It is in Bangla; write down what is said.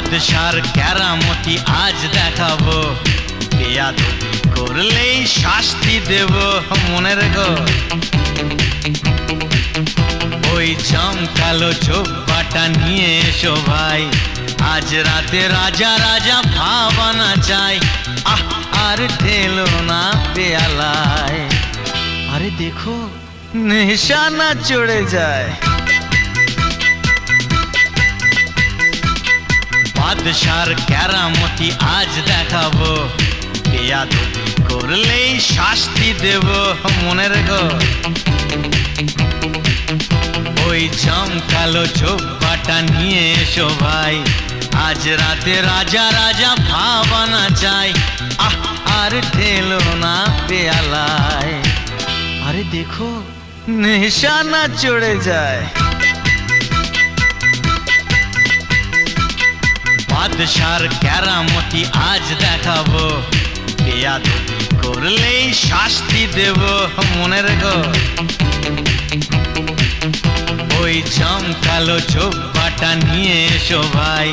বাদশার কেরামতি আজ দেখাবো, বেয়াদবি করলেই শাস্তি দেব, মনে রেখো। ওই চমকালো জোব্বাটা নিয়ে এসো ভাই, আজ রাতে রাজা রাজা ভাবানা চাই। আহ আর ঢেলো না পেয়ালায়, আরে দেখো নেশা না চড়ে যায়। বাদশার কেরামতি আজ দেখাবো, বেয়াদবি করলেই শাস্তি দেব, মনে রেখো। ওই চমকালো জোব্বাটা নিয়ে এসো ভাই, আজ রাতে রাজা রাজা ভাবানা চাই। আহ আর ঢেলো না পেয়ালায়, আরে দেখো নেশা না চড়ে যায়। বাদশার কেরামতি আজ দেখাবো, বেয়াদবি করলেই শাস্তি দেব, মনে রেখো। ওই চমকালো জোব্বাটা নিয়ে এসো ভাই,